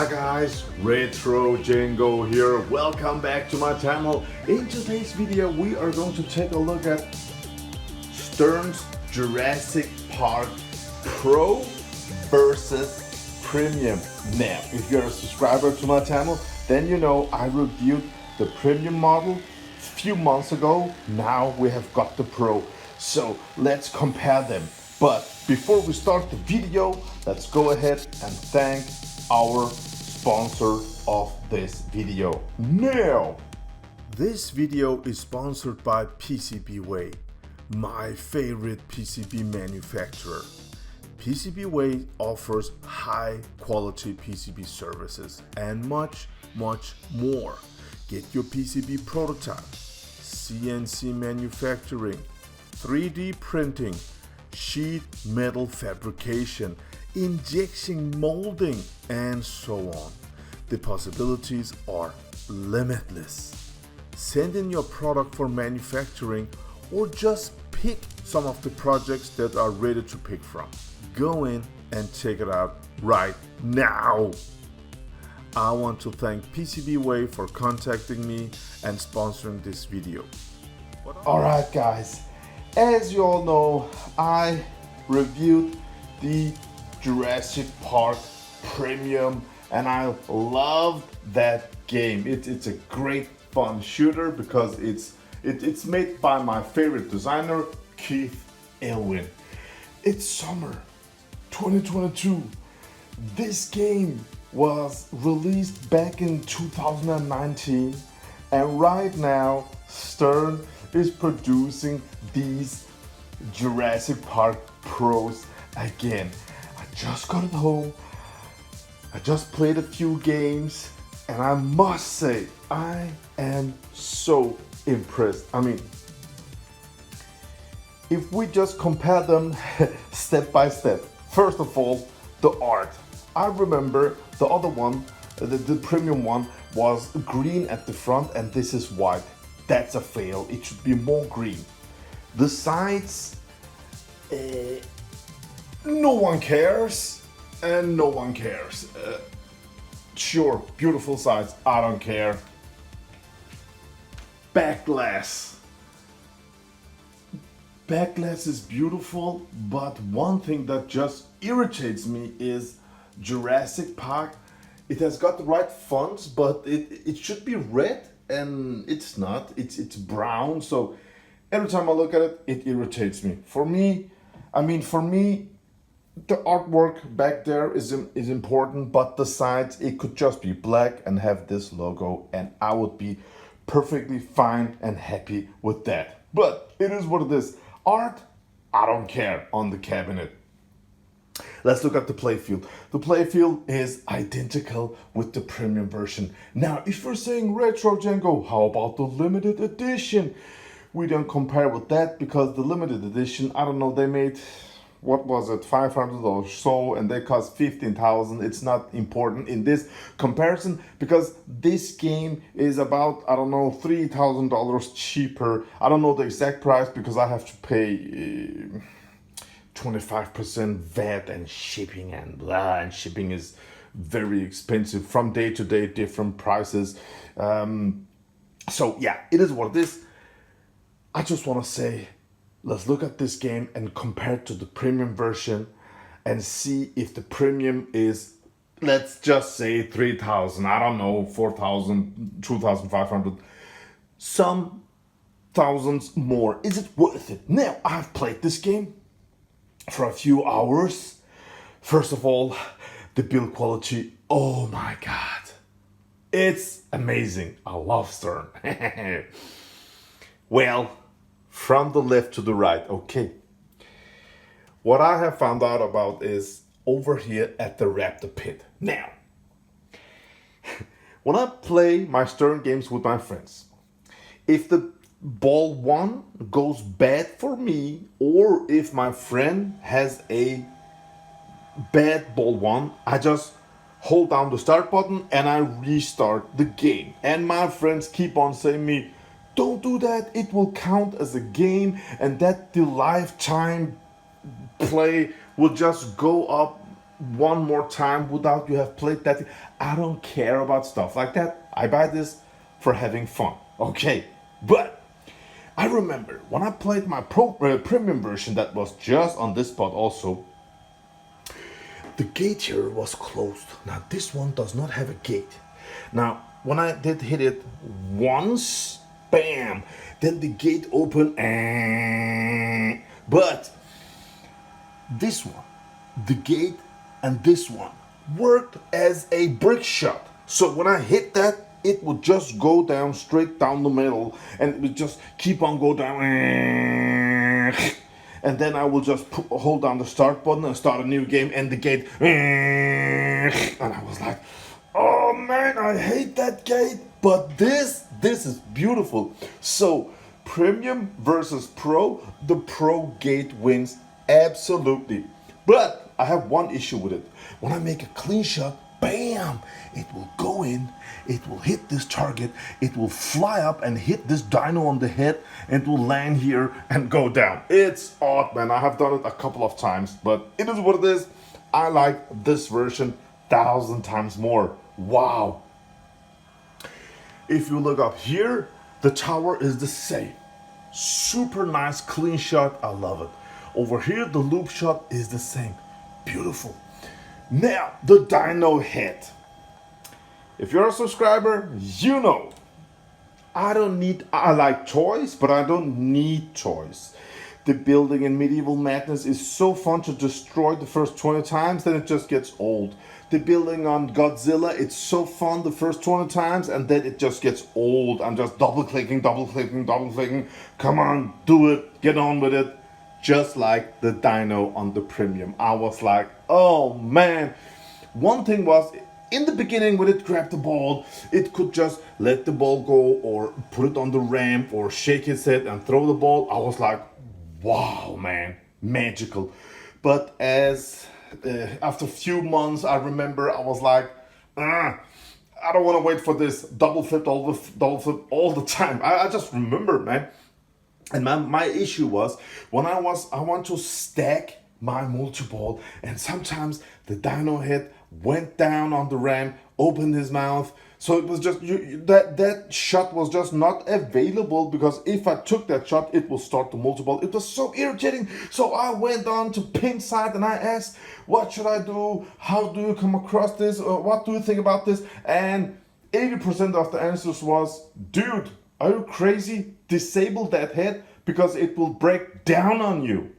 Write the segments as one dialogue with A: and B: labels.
A: Hi guys, RETROCENGO here. Welcome back to my channel. In today's video we are going to take a look at Stern's Jurassic Park Pro versus Premium. Now, if you're a subscriber to my channel, then you know I reviewed the Premium model a few months ago. Now we have got the Pro. So let's compare them. But before we start the video, let's go ahead and thank our sponsor of this video. Now, this video is sponsored by PCBWay, my favorite PCB manufacturer. PCBWay offers high quality PCB services and much more. Get your PCB prototype, CNC manufacturing, 3D printing, sheet metal fabrication, injection molding, and so on. The possibilities are limitless. Send in your product for manufacturing or just pick some of the projects that are ready to pick from. Go in and check it out right now. I want to thank PCBWay for contacting me and sponsoring this video. Alright guys, as you all know, I reviewed the Jurassic Park Premium and I loved that game. It's a great fun shooter because it's made by my favorite designer, Keith Elwin. It's summer 2022. This game was released back in 2019 and right now Stern is producing these Jurassic Park Pros again. I just got it home, I just played a few games, and I must say, I am so impressed. I mean, if we just compare them step by step, first of all, the art. I remember the other one, the premium one, was green at the front and this is white. That's a fail, it should be more green. The sides, no one cares, and no one cares. Sure, beautiful sides, I don't care. Back glass. Back glass is beautiful, but one thing that just irritates me is Jurassic Park. It has got the right fonts, but it should be red, and it's not. It's brown, so every time I look at it, it irritates me. For me, the artwork back there is important, but the sides, it could just be black and have this logo, and I would be perfectly fine and happy with that. But it is what it is. Art, I don't care on the cabinet. Let's look at the playfield. The playfield is identical with the premium version. Now, if you're saying RETROCENGO, how about the limited edition? We don't compare with that because the limited edition, I don't know, they made, what was it, 500 or so, and they cost 15,000. It's not important in this comparison because this game is about, I don't know, $3,000 cheaper. I don't know the exact price because I have to pay 25% VAT and shipping and blah, and shipping is very expensive from day to day, different prices. So yeah, it is what it is. I just want to say, let's look at this game and compare it to the premium version and see if the premium is, let's just say 3,000, I don't know, 4,000, 2,500, some thousands more. Is it worth it? Now, I've played this game for a few hours. First of all, the build quality, oh my god, it's amazing. I love Stern. Well, from the left to the right, okay. What I have found out about is over here at the Raptor pit. Now, when I play my Stern games with my friends, if the ball one goes bad for me, or if my friend has a bad ball one, I just hold down the start button and I restart the game. And my friends keep on saying me, don't do that, it will count as a game and that the lifetime play will just go up one more time without you have played that. I don't care about stuff like that. I buy this for having fun. Okay, but I remember when I played my premium version that was just on this spot also, the gate here was closed. Now this one does not have a gate. Now when I did hit it once, bam, then the gate opened, but this one, the gate and this one worked as a brick shot. So when I hit that, it would just go down straight down the middle, and it would just keep on go down, and then I will just hold down the start button and start a new game, and the gate, and I was like, oh man, I hate that gate. But this is beautiful. So premium versus pro, the pro gate wins absolutely. But I have one issue with it. When I make a clean shot, bam, it will go in, it will hit this target, it will fly up and hit this dino on the head, and it will land here and go down. It's odd, man. I have done it a couple of times, but it is what it is. I like this version 1,000 times more. Wow. If you look up here, the tower is the same. Super nice clean shot. I love it. Over here, the loop shot is the same. Beautiful. Now, the dino head. If you're a subscriber, you know I like toys, but I don't need toys. The building in Medieval Madness is so fun to destroy the first 20 times, then it just gets old. The building on Godzilla, it's so fun the first 20 times, and then it just gets old. I'm just double clicking. Come on, do it, get on with it. Just like the dino on the premium. I was like, oh man. One thing was, in the beginning when it grabbed the ball, it could just let the ball go or put it on the ramp or shake its head and throw the ball. I was like, wow, man, magical. But after a few months, I remember I was like, I don't want to wait for this double flip all the time. I just remember, man. And my issue was when I want to stack my multi-ball, and sometimes the dino head went down on the ramp, opened his mouth. So it was just that shot was just not available, because if I took that shot, it will start the multi-ball. It was so irritating. So I went on to pink side and I asked, what should I do? How do you come across this? What do you think about this? And 80% of the answers was, dude, are you crazy? Disable that head because it will break down on you.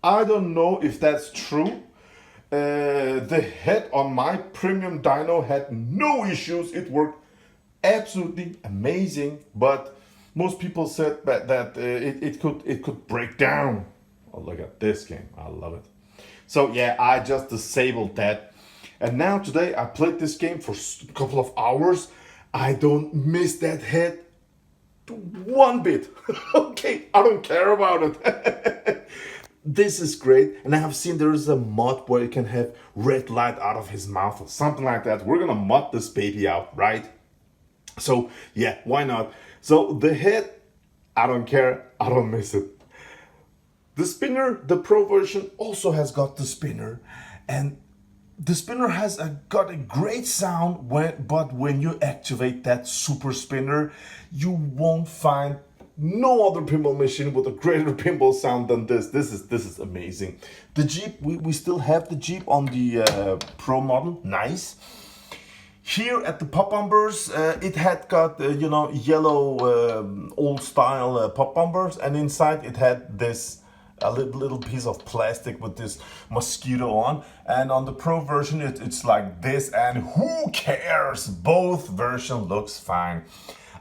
A: I don't know if that's true. The head on my premium dino had no issues. It worked absolutely amazing, but most people said that it could break down. Oh, look at this game. I love it. So yeah, I just disabled that. And now today I played this game for a couple of hours. I don't miss that head one bit. Okay, I don't care about it. This is great. And I have seen there is a mod where you can have red light out of his mouth or something like that. We're gonna mod this baby out, right? So yeah, why not? So the head, I don't care, I don't miss it. The spinner, the pro version also has got the spinner, and the spinner has got a great sound, but when you activate that super spinner, you won't find no other pinball machine with a greater pinball sound than this. This is amazing. The Jeep, we still have the Jeep on the Pro model. Nice. Here at the pop bumpers, it had got yellow old style pop bumpers, and inside it had this a little piece of plastic with this mosquito on. And on the Pro version, it's like this, and who cares? Both version looks fine.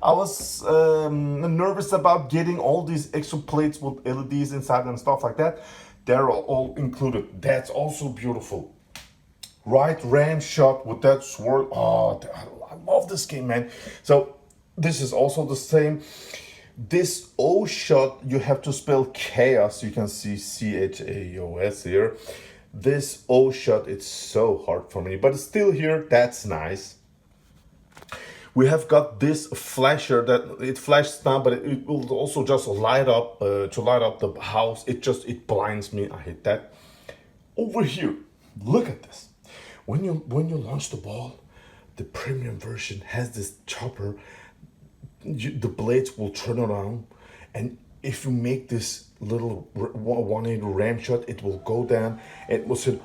A: I was nervous about getting all these extra plates with LEDs inside and stuff like that. They're all included. That's also beautiful. Right ram shot with that swirl. Oh, I love this game, man. So this is also the same. This O shot, you have to spell chaos. You can see CHAOS here. This O shot, it's so hard for me, but it's still here. That's nice. We have got this flasher that it flashes down, but it will also just light up to light up the house. It blinds me. I hate that. Over here, Look at this. When you launch the ball, the premium version has this chopper. The blades will turn around, and if you make this little 180 ram shot, it will go down. It will say,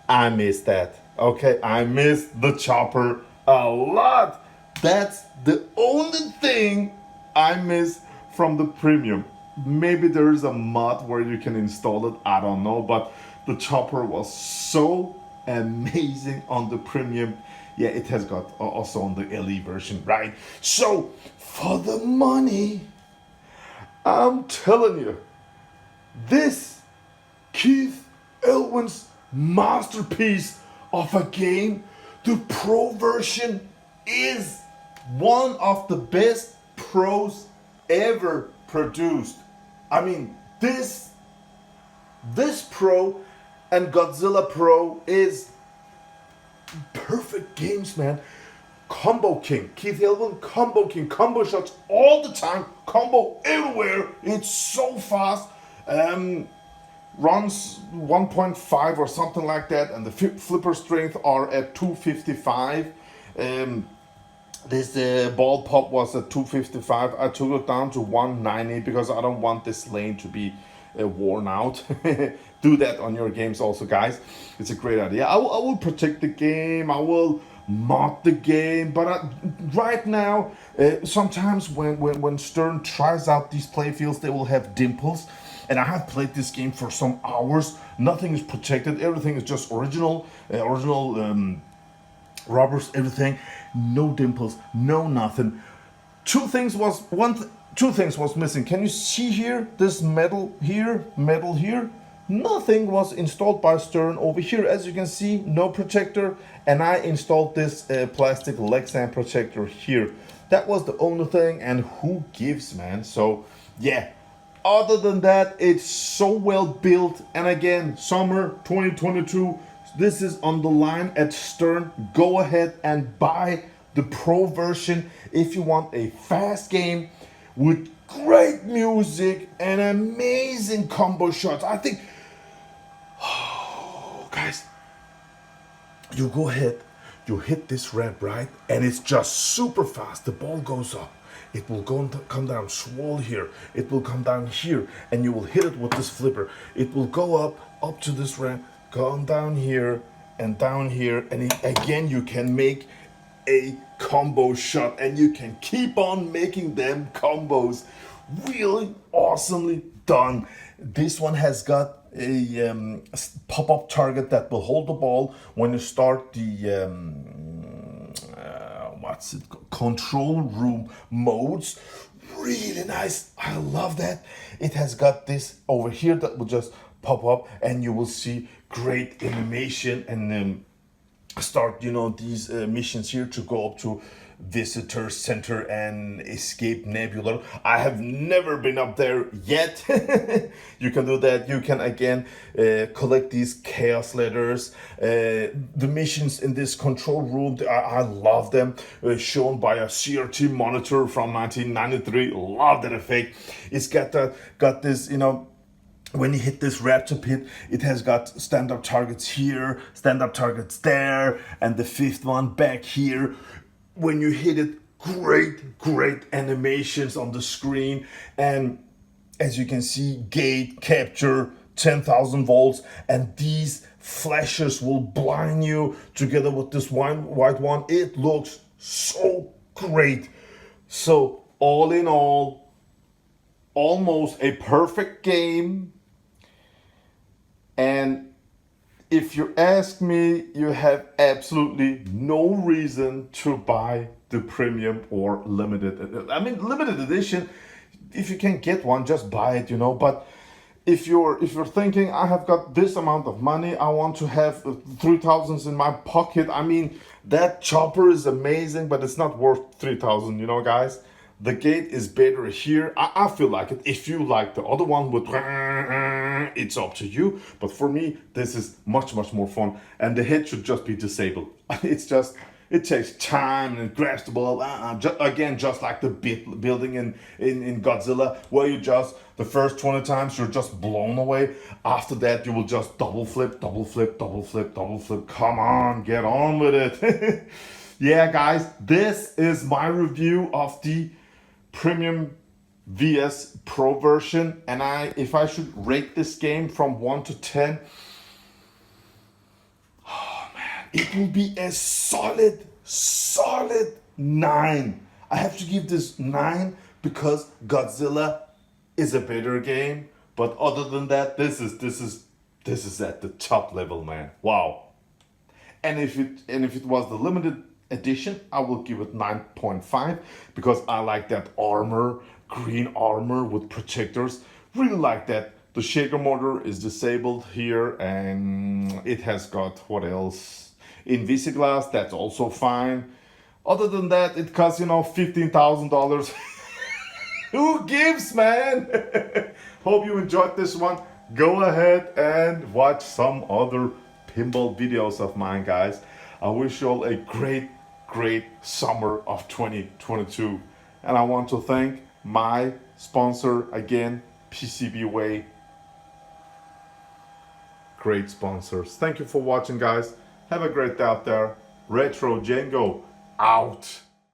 A: I miss that. Okay, I miss the chopper a lot. That's the only thing I miss from the premium. Maybe there is a mod where you can install it, I don't know, but the chopper was so amazing on the premium. Yeah, it has got also on the LE version, right? So for the money, I'm telling you, this Keith Elwin's masterpiece of a game, the pro version, is one of the best pros ever produced. I mean, this Pro and Godzilla Pro is perfect games, man. Combo king, Keith Elwin, combo king, combo shots all the time, combo everywhere. It's so fast. Runs 1.5 or something like that, and the flipper strength are at 255. This ball pop was at 255. I took it down to 190 because I don't want this lane to be worn out. Do that on your games also, guys. It's a great idea. I will protect the game. I will mod the game. But right now, sometimes when Stern tries out these playfields, they will have dimples. And I have played this game for some hours. Nothing is protected. Everything is just original rubbers, everything. No dimples, no nothing. Two things was missing. Can you see here? This metal here. Nothing was installed by Stern over here. As you can see, no protector. And I installed this plastic leg stand protector here. That was the only thing. And who gives, man? So yeah. Other than that, it's so well built. And again, summer 2022, this is on the line at Stern. Go ahead and buy the Pro version if you want a fast game with great music and amazing combo shots. I think, guys, you go ahead, you hit this ramp, right? And it's just super fast. The ball goes up. It will come down swole here. It will come down here, and you will hit it with this flipper. It will go up to this ramp, come down here, and down here, and again you can make a combo shot, and you can keep on making them combos. Really awesomely done. This one has got a pop-up target that will hold the ball when you start the control room modes. Really nice. I love that. It has got this over here that will just pop up, and you will see great animation and start these missions here to go up to visitor center and escape nebula. I have never been up there yet. You can do that. You can again collect these chaos letters. The missions in this control room, I love them. Shown by a CRT monitor from 1993. Love that effect. It's got this, when you hit this Raptor pit, it has got stand-up targets here, stand-up targets there, and the fifth one back here. When you hit it, great animations on the screen. And as you can see, gate, capture, 10,000 volts, and these flashes will blind you together with this white one. It looks so great. So all in all, almost a perfect game. And if you ask me, you have absolutely no reason to buy the premium or limited. I mean, limited edition, if you can get one, just buy it, But if you're thinking, I have got this amount of money, I want to have 3,000 in my pocket. I mean, that chopper is amazing, but it's not worth 3,000, guys. The gate is better here. I feel like it. If you like the other one with, it's up to you. But for me, this is much more fun. And the head should just be disabled. It's just It takes time and it grabs the ball. Again, just like the building in Godzilla, where you just, the first 20 times you're just blown away. After that, you will just double flip, double flip, double flip, double flip. Come on, get on with it. Yeah, guys, this is my review of the Premium vs Pro version. And if I should rate this game from 1 to 10, it will be a solid 9. I have to give this 9 because Godzilla is a better game. But other than that, this is at the top level, man. Wow. And if it was the limited edition, I will give it 9.5 because I like that armor, green armor with protectors. Really like that. The shaker motor is disabled here, and it has got, what else? Invisiglass, that's also fine. Other than that, it costs, $15,000. Who gives, man? Hope you enjoyed this one. Go ahead and watch some other pinball videos of mine, guys. I wish you all a great summer of 2022. And I want to thank my sponsor again, PCBWay. Great sponsors. Thank you for watching, guys. Have a great day out there. RETROCENGO out.